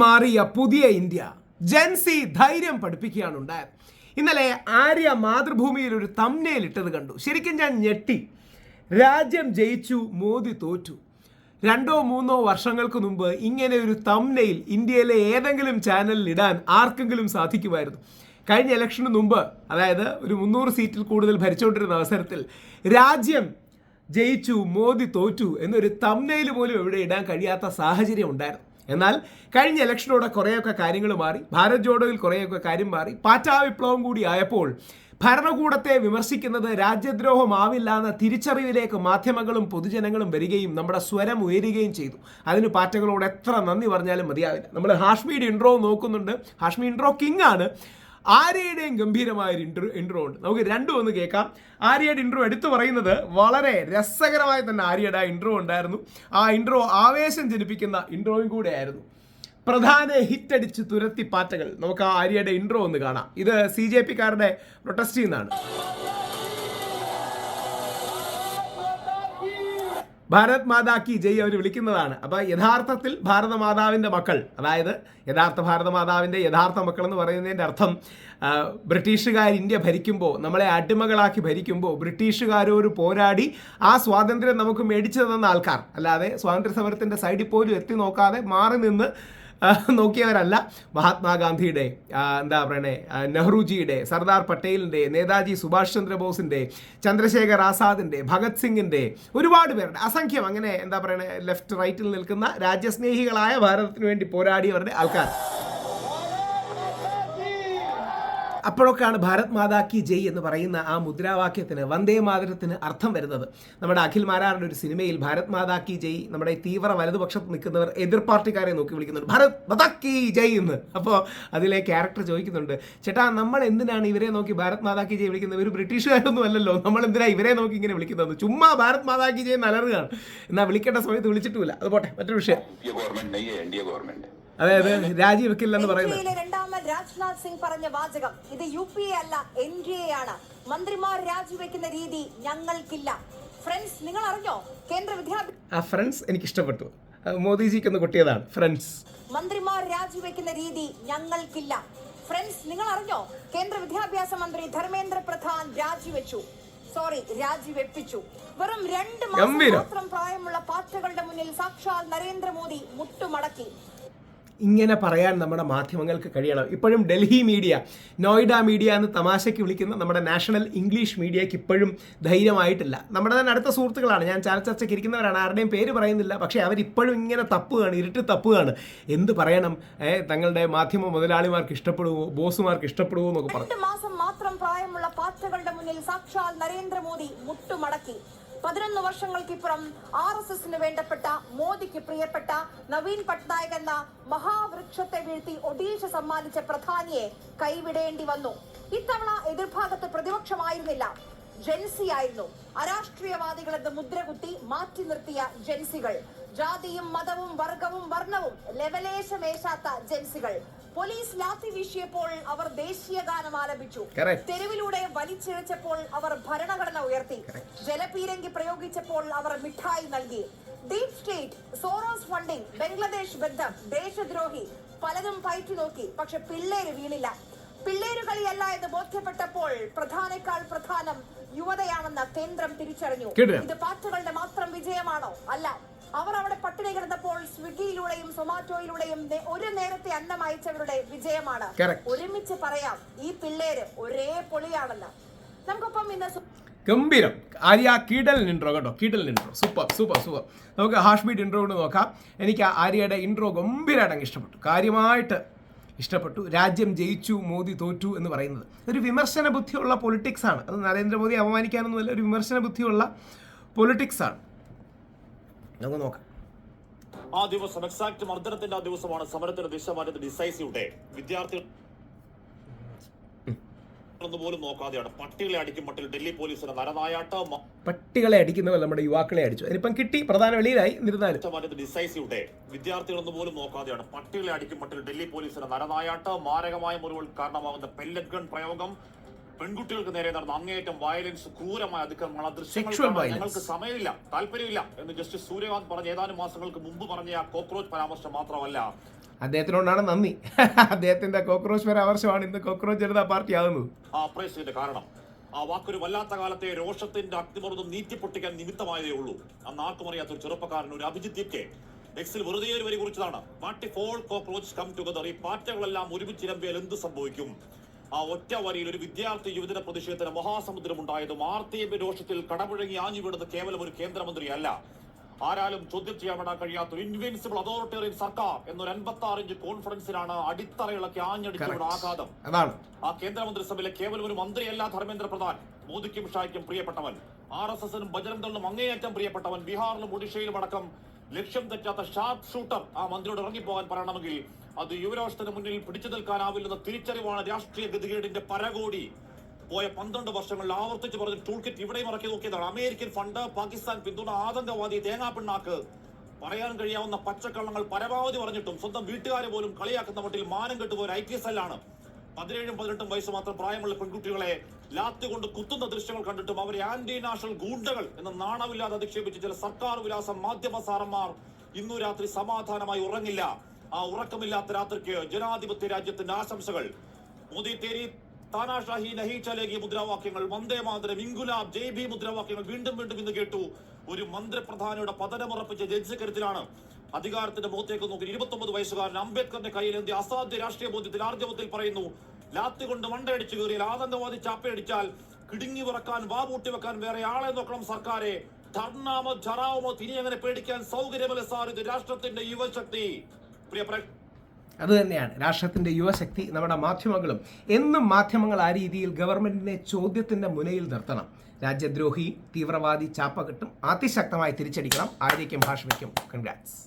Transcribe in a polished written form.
മാറിയ പുതിയ ഇന്ത്യ ജെൻസി ധൈര്യം പഠിപ്പിക്കുകയാണ് ഉണ്ടായത്. ഇന്നലെ ആര്യ മാതൃഭൂമിയിൽ ഒരു തംബ്നെയിൽ ഇട്ടത് കണ്ടു. ശരിക്കും ഞാൻ ഞെട്ടി. രാജ്യം ജയിച്ചു, മോദി തോറ്റു. 2-3 വർഷങ്ങൾക്ക് മുമ്പ് ഇങ്ങനെ ഒരു തംബ്നെയിൽ ഇന്ത്യയിലെ ഏതെങ്കിലും ചാനലിൽ ഇടാൻ ആർക്കെങ്കിലും സാധിക്കുമായിരുന്നു? കഴിഞ്ഞ ഇലക്ഷന് മുമ്പ്, അതായത് ഒരു 300 സീറ്റിൽ കൂടുതൽ ഭരിച്ചുകൊണ്ടിരുന്ന അവസരത്തിൽ രാജ്യം ജയിച്ചു, മോദി തോറ്റു എന്നൊരു തംബ്നെയിൽ പോലും എവിടെ ഇടാൻ കഴിയാത്ത സാഹചര്യം ഉണ്ടായിരുന്നു. എന്നാൽ കഴിഞ്ഞ ഇലക്ഷനോടെ കുറേയൊക്കെ കാര്യങ്ങൾ മാറി. ഭാരത് ജോഡോയിൽ കുറേയൊക്കെ കാര്യം മാറി. പാറ്റാ വിപ്ലവം കൂടി ആയപ്പോൾ ഭരണകൂടത്തെ വിമർശിക്കുന്നത് രാജ്യദ്രോഹമാവില്ല എന്ന തിരിച്ചറിവിലേക്ക് മാധ്യമങ്ങളും പൊതുജനങ്ങളും വരികയും നമ്മുടെ സ്വരം ഉയരുകയും ചെയ്തു. അതിന് പാറ്റകളോട് എത്ര നന്ദി പറഞ്ഞാലും മതിയാവില്ല. നമ്മൾ ഹാഷ്മിയുടെ ഇൻട്രോ നോക്കുന്നുണ്ട്. ഹാഷ്മി ഇൻട്രോ കിങ് ആണ്. ആര്യയുടെയും ഗംഭീരമായൊരു ഇൻട്രോ ഉണ്ട്. നമുക്ക് രണ്ടും ഒന്ന് കേൾക്കാം. ആര്യയുടെ ഇൻട്രോ എടുത്തു പറയുന്നത് വളരെ രസകരമായി തന്നെ ആര്യയുടെ ഇൻട്രോ ഉണ്ടായിരുന്നു. ആ ഇൻട്രോ ആവേശം ജനിപ്പിക്കുന്ന ഇൻട്രോയും കൂടെ ആയിരുന്നു. പ്രധാന ഹിറ്റടിച്ച് തുരത്തി പാറ്റകൾ. നമുക്ക് ആ ആര്യയുടെ ഇൻട്രോ ഒന്ന് കാണാം. ഇത് CJP-കാരുടെ പ്രൊട്ടസ്റ്റ് നിന്നാണ്. ഭാരത് മാതാ കി ജയ് അവർ വിളിക്കുന്നതാണ്. അപ്പോൾ യഥാർത്ഥത്തിൽ ഭാരതമാതാവിൻ്റെ മക്കൾ, അതായത് യഥാർത്ഥ ഭാരതമാതാവിൻ്റെ യഥാർത്ഥ മക്കൾ എന്ന് പറയുന്നതിൻ്റെ അർത്ഥം ബ്രിട്ടീഷുകാർ ഇന്ത്യ ഭരിക്കുമ്പോൾ, നമ്മളെ അടിമകളാക്കി ഭരിക്കുമ്പോൾ ബ്രിട്ടീഷുകാരോട് പോരാടി ആ സ്വാതന്ത്ര്യം നമുക്ക് മേടിച്ചു തന്ന ആൾക്കാർ, അല്ലാതെ സ്വാതന്ത്ര്യ സമരത്തിൻ്റെ സൈഡിൽ പോലും എത്തി നോക്കാതെ മാറി നിന്ന് നോക്കിയവരല്ല. മഹാത്മാഗാന്ധിയുടെ, എന്താ പറയണേ, നെഹ്റുജിയുടെ, സർദാർ പട്ടേലിൻ്റെ, നേതാജി സുഭാഷ് ചന്ദ്രബോസിൻ്റെ, ചന്ദ്രശേഖർ ആസാദിൻ്റെ, ഭഗത് സിംഗിൻ്റെ, ഒരുപാട് പേരുടെ, അസംഖ്യം, അങ്ങനെ എന്താ പറയണേ, ലെഫ്റ്റ് റൈറ്റിൽ നിൽക്കുന്ന രാജ്യസ്നേഹികളായ ഭാരതത്തിന് വേണ്ടി പോരാടിയവരുടെ ആൾക്കാർ. അപ്പോഴൊക്കെയാണ് ഭാരത് മാതാ കി ജയ് എന്ന് പറയുന്ന ആ മുദ്രാവാക്യത്തിന്, വന്ദേ മാതരത്തിന് അർത്ഥം വരുന്നത്. നമ്മുടെ അഖിൽ മാരാറിൻ്റെ ഒരു സിനിമയിൽ ഭാരത് മാതാ കി ജയ്, നമ്മുടെ തീവ്ര വലതുപക്ഷത്ത് നിൽക്കുന്നവർ എതിർ പാർട്ടിക്കാരെ നോക്കി വിളിക്കുന്നുണ്ട് ഭാരത് മാതാ കി ജയ് എന്ന്. അപ്പോൾ അതിലെ ക്യാരക്ടർ ചോദിക്കുന്നുണ്ട്, ചേട്ടാ നമ്മൾ എന്തിനാണ് ഇവരെ നോക്കി ഭാരത് മാതാ കി ജയ് വിളിക്കുന്നത്? ഇവർ ബ്രിട്ടീഷുകാരൊന്നും അല്ലല്ലോ, നമ്മൾ എന്തിനാ ഇവരെ നോക്കി ഇങ്ങനെ വിളിക്കുന്നത്? ചുമ്മാ ഭാരത് മാതാ കി ജയ് അലറുകയാണ്. എന്നാൽ വിളിക്കേണ്ട സമയത്ത് വിളിച്ചിട്ടുമില്ല. അത് പോട്ടെ, മറ്റൊരു വിഷയം. അതായത് രാജിവെക്കില്ലെന്ന് പറയുന്നത്. രണ്ടാമൻ രാജ്നാഥ് സിംഗ് പറഞ്ഞ വാചകം, ഇത് UPA അല്ല NDA ആണ്. മന്ത്രിമാർ രാജിവെക്കുന്ന രീതി ഞങ്ങൾക്കില്ല. ഫ്രണ്ട്സ്, നിങ്ങൾ അറിഞ്ഞോ? കേന്ദ്ര വിദ്യാഭ്യാസ ഫ്രണ്ട്സ് എനിക്ക് ഇഷ്ടപ്പെട്ടു. മോദിജിക്ക് ഒന്ന് കൊട്ടിയതാണ് ഫ്രണ്ട്സ്. മന്ത്രിമാർ രാജിവെക്കുന്ന രീതി ഞങ്ങൾക്കില്ല. ഫ്രണ്ട്സ്, നിങ്ങൾ അറിഞ്ഞോ? കേന്ദ്ര വിദ്യാഭ്യാസ മന്ത്രി ധർമ്മേന്ദ്ര പ്രധാൻ രാജിവെപ്പിച്ചു. വെറും 2 മാസം മാത്രം പ്രായമുള്ള പാറ്റകളുടെ മുന്നിൽ സാക്ഷാൽ നരേന്ദ്രമോദി മുട്ടുമടക്കി. ഇങ്ങനെ പറയാൻ നമ്മുടെ മാധ്യമങ്ങൾക്ക് കഴിയണം. ഇപ്പോഴും ഡൽഹി മീഡിയ, നോയിഡ മീഡിയ എന്ന് തമാശയ്ക്ക് വിളിക്കുന്ന നമ്മുടെ നാഷണൽ ഇംഗ്ലീഷ് മീഡിയയ്ക്ക് ഇപ്പോഴും ധൈര്യമായിട്ടില്ല. നമ്മുടെ തന്നെ അടുത്ത സുഹൃത്തുക്കളാണ്, ഞാൻ ചർച്ചയ്ക്ക് ഇരിക്കുന്നവരാണ്, ആരുടെയും പേര് പറയുന്നില്ല. പക്ഷേ അവരിപ്പോഴും ഇങ്ങനെ തപ്പുകയാണ്, ഇരുട്ട് തപ്പുകയാണ്. എന്ത് പറയണം, തങ്ങളുടെ മാധ്യമ മുതലാളിമാർക്ക് ഇഷ്ടപ്പെടുവോ, ബോസുമാർക്ക് ഇഷ്ടപ്പെടുവോ എന്നൊക്കെ പറഞ്ഞു. 2 മാസം മാത്രം പ്രായമുള്ള പാറ്റകളുടെ മുന്നിൽ സാക്ഷാൽ നരേന്ദ്രമോദി മുട്ടുമടക്കി. 11 വർഷങ്ങൾക്കിപ്പുറം RSSന് വേണ്ടപ്പെട്ട, മോദിക്ക് പ്രിയപ്പെട്ട നവീൻ പട്നായക് എന്ന മഹാവൃക്ഷത്തെ വീഴ്ത്തി ഒഡീഷ സമ്മാനിച്ച പ്രധാനിയെ കൈവിടേണ്ടി വന്നു. ഇത്തവണ എതിർഭാഗത്ത് പ്രതിപക്ഷമായിരുന്നില്ല, ജെൻസി ആയിരുന്നു. അരാഷ്ട്രീയവാദികളെന്ന് മുദ്രകുത്തി മാറ്റി നിർത്തിയ ജെൻസികൾ, ജാതിയും മതവും വർഗവും വർണ്ണവും ലെവലേശമേശാത്ത ജെൻസികൾ. പോലീസ് ലാത്തി വീശിയപ്പോൾ അവർ ദേശീയ ഗാനം ആലപിച്ചു. തെരുവിലൂടെ വലിച്ചിഴച്ചപ്പോൾ അവർ ഭരണഘടന ഉയർത്തി. ജലപീരങ്കി പ്രയോഗിച്ചപ്പോൾ അവർ മിഠായി നൽകി. Deep state, sorrows funding, Bangladesh ബന്ധം, ദേശദ്രോഹി, പലതും പയറ്റി നോക്കി. പക്ഷെ പിള്ളേര് വീണില്ല. പിള്ളേരുകളിയല്ല എന്ന് ബോധ്യപ്പെട്ടപ്പോൾ പ്രധാനേക്കാൾ പ്രധാനം യുവതയാണെന്ന് കേന്ദ്രം തിരിച്ചറിഞ്ഞു. ഇത് പാറ്റകളുടെ മാത്രം വിജയമാണോ? അല്ല. അവർ അവിടെ പട്ടിണി കിടന്നപ്പോൾ സ്വിഗ്ഗിയിലൂടെയും സൊമാറ്റോയിലൂടെയും ഒരു നേരത്തെ അന്നം അയച്ചവരുടെ വിജയമാണ്. ഒരുമിച്ച് പറയാം, ഈ പിള്ളേര് ഒരേ പൊളിയാണെന്ന്. നമുക്കൊപ്പം ഇന്ന് ഗംഭീരം. ആര്യ കീടൽ ഇൻട്രോ കേട്ടോ, കീടൽ ഇൻട്രോ, സൂപ്പർ സൂപ്പർ സൂപ്പർ. നമുക്ക് ഹാഷ്മീഡ് ഇൻട്രോ കൊണ്ട് നോക്കാം. എനിക്ക് ആര്യയുടെ ഇൻട്രോ ഗംഭീരമായിട്ട് ഇഷ്ടപ്പെട്ടു, കാര്യമായിട്ട് ഇഷ്ടപ്പെട്ടു. രാജ്യം ജയിച്ചു, മോദി തോറ്റു എന്ന് പറയുന്നത് ഒരു വിമർശന ബുദ്ധിയുള്ള പൊളിറ്റിക്സ് ആണ്. അത് നരേന്ദ്രമോദി അപമാനിക്കാനൊന്നുമല്ല, ഒരു വിമർശന ബുദ്ധിയുള്ള പൊളിറ്റിക്സ് ആണ്. നമുക്ക് നോക്കാം. ആ ദിവസം എക്സാക്ട് മർദ്ദനത്തിന്റെ ആ ദിവസമാണ് സമരത്തിന് ദിശ മാറ്റിയത് ഡിസൈസീവ് ഡേ. വിദ്യാർത്ഥികൾ പോലും നോക്കാതെയാണ് പട്ടികളെ അടിക്കും മട്ടിൽ ഡൽഹി പോലീസിന് നരനായാട്ടം. പട്ടികളെ അടിക്കുന്നവർ നമ്മുടെ യുവാക്കളെ അടിച്ചു. അതിനിപ്പം കിട്ടി, പ്രധാന വെളിയിലായി. എന്നിരുന്നാലും ഡിസൈസീവ് ഡേ. വിദ്യാർത്ഥികളൊന്നും പോലും നോക്കാതെയാണ് പട്ടികളെ അടിക്കും മട്ടിൽ ഡൽഹി പോലീസിന് നരനായാട്ടം. മാരകമായ മുറിവുകൾ കാരണമാകുന്ന പെല്ലറ്റ് ഗൺ പ്രയോഗം. പെൺകുട്ടികൾക്ക് നേരെ നടന്ന അങ്ങേയറ്റം വയലൻസ്, ക്രൂരമായ അതിക്രമങ്ങൾ, ആ ദൃശ്യങ്ങൾ Sexual കാണാൻ violence. ഞങ്ങൾക്ക് സമയമില്ല, താല്പര്യമില്ല എന്ന് ജസ്റ്റിസ് സൂര്യകാന്ത് പറഞ്ഞ ഏതാനും മാസങ്ങൾക്ക് മുമ്പ് പറഞ്ഞ ആ കോക്രോച്ച് പരാമർശം മാത്രമല്ല, അദ്ദേഹത്തിനോടാണ് നന്ദി. അദ്ദേഹത്തിന്റെ കോക്രോച്ച് പരാമർശമാണ് ഇന്ന് കോക്രോച്ച് ജനതാ പാർട്ടി ആകുന്നത്. ആ അപ്രേഷന്റെ കാരണം ആ വാക്കൊരു വല്ലാത്ത കാലത്തെ രോഷത്തിന്റെ അഗ്നിമർദ്ദം നീറ്റിപ്പൊട്ടിക്കാൻ നിമിത്തമായതേ ഉള്ളൂ. അന്ന് ആർക്കും അറിയാത്ത ഒരു ചെറുപ്പക്കാരൻ, ഒരു അഭിജിത്ത് കെ എക്സിൽ വെറുതെ ഒരു വരി കുറിച്ചതാണ്, what if all cockroach come together. ഈ പാറ്റകളെല്ലാം ഒരുമിച്ചിരമ്പിയാൽ എന്ത് സംഭവിക്കും? ആ ഒറ്റ വരിയിൽ ഒരു വിദ്യാർത്ഥി യുവജന പ്രതിഷേധത്തിന് മഹാസമുദ്രം ഉണ്ടായതും ആർത്തിയുടെ രോഷത്തിൽ കടമുഴങ്ങി ആഞ്ഞു വീടുന്നത് കേവലം ഒരു കേന്ദ്രമന്ത്രിയല്ല, ആരാലും ചോദ്യം ചെയ്യാൻ കഴിയാത്ത ഒരു ഇൻവിൻസിബിൾ അതോറിറ്റേറിയൻ സർക്കാർ എന്നൊരു 56 ഇഞ്ച് കോൺഫറൻസിലാണ് അടിത്തറയിളക്കി ആഞ്ഞടിച്ചുള്ള ആഘാതം. അതാണ് ആ കേന്ദ്രമന്ത്രിസഭയിലെ കേവലം ഒരു മന്ത്രിയല്ല ധർമ്മേന്ദ്ര പ്രധാൻ, മോദിക്കും ഷായ്ക്കും പ്രിയപ്പെട്ടവൻ, RSSനും ബജരംഗ് ദളിനും അങ്ങേയറ്റം പ്രിയപ്പെട്ടവൻ, ബീഹാറിലും ഒഡീഷയിലും അടക്കം ലക്ഷ്യം തെറ്റാത്ത ഷാർപ്പ് ഷൂട്ടർ. ആ മന്ത്രിയോട് ഇറങ്ങിപ്പോകാൻ പറയണമെങ്കിൽ അത് യുവരാഷ്ട്രത്തിന് മുന്നിൽ പിടിച്ചു നിൽക്കാനാവില്ലെന്ന തിരിച്ചറിവാണ് രാഷ്ട്രീയ ഗതികേടിന്റെ പരകോടി. പോയ 12 വർഷങ്ങളിൽ ആവർത്തിച്ച് പറഞ്ഞ ടൂൾ കിറ്റ് ഇവിടെയും ഇറക്കി നോക്കിയതാണ്. അമേരിക്കൻ ഫണ്ട്, പാകിസ്ഥാൻ പിന്തുണ, ആതങ്കവാദി, തേങ്ങാപ്പിണ്ണാക്ക്, പറയാൻ കഴിയാവുന്ന പച്ചക്കള്ളങ്ങൾ പരമാവധി പറഞ്ഞിട്ടും സ്വന്തം വീട്ടുകാരെ പോലും കളിയാക്കുന്ന മട്ടിൽ മാനം കെട്ടുപോയ ഒരു ITS സെല്ലാണ് 17-18 വയസ്സ് മാത്രം പ്രായമുള്ള പെൺകുട്ടികളെ ലാത്തി കൊണ്ട് കുത്തുന്ന ദൃശ്യങ്ങൾ കണ്ടിട്ടും അവരെ ആന്റി നാഷണൽ ഗൂണ്ടകൾ എന്ന് നാണമില്ലാതെ അധിക്ഷേപിച്ച് ചില സർക്കാർ വിലാസം മാധ്യമ സാറന്മാർ ഇന്നു രാത്രി സമാധാനമായി ഉറങ്ങില്ല. ആ ഉറക്കമില്ലാത്ത രാത്രിക്ക് ജനാധിപത്യ രാജ്യത്തിന്റെ ആശംസകൾ. മോദി തേരി, താനാഷാഹി നഹി ചലേഗി മുദ്രാവാക്യങ്ങൾ, വന്ദേ മാതരം, ഇൻകുലാബ്, ജയ് ഭീം മുദ്രാവാക്യങ്ങൾ വീണ്ടും വീണ്ടും ഇന്ന് കേട്ടു. ഒരു മന്ത്രിപ്രധാനിയുടെ പതനമുറപ്പിച്ച ജഡ്ജിക്കരുത്തിലാണ് അധികാരത്തിന്റെ മുഖത്തേക്ക് നോക്കി 29 വയസ്സുകാരൻ അംബേദ്കറിന്റെ കയ്യിലെന്തി അസാധ്യ രാഷ്ട്രീയ ബോധ്യത്തിൽ ആർജവത്തിൽ പറയുന്നു, ലാത്തി കൊണ്ട് മണ്ടയടിച്ചു കയറിയാൽ, ആതങ്കവാദി ചാപ്പയടിച്ചാൽ കിടുങ്ങി വിറക്കാൻ, വാവൂട്ടി വെക്കാൻ വേറെ ആളെ നോക്കണം സർക്കാരെ. ധർണാമോ ജറാവുമോ തിനി അങ്ങനെ പേടിക്കാൻ സൗകര്യമല്ല സാർ, ഇത് രാഷ്ട്രത്തിന്റെ യുവശക്തി. പ്രിയപ്പെട്ട അത് തന്നെയാണ് രാഷ്ട്രത്തിന്റെ യുവശക്തി. നമ്മുടെ മാധ്യമങ്ങളും എന്നും മാധ്യമങ്ങൾ ആ രീതിയിൽ ഗവൺമെന്റിനെ ചോദ്യത്തിന്റെ മുനയിൽ നിർത്തണം. രാജ്യദ്രോഹി, തീവ്രവാദി ചാപ്പ കിട്ടും, അതിശക്തമായി തിരിച്ചടിക്കണം. ആര്യയ്ക്കും ഭാഷയ്ക്കും കൺഗ്രാറ്റ്സ്.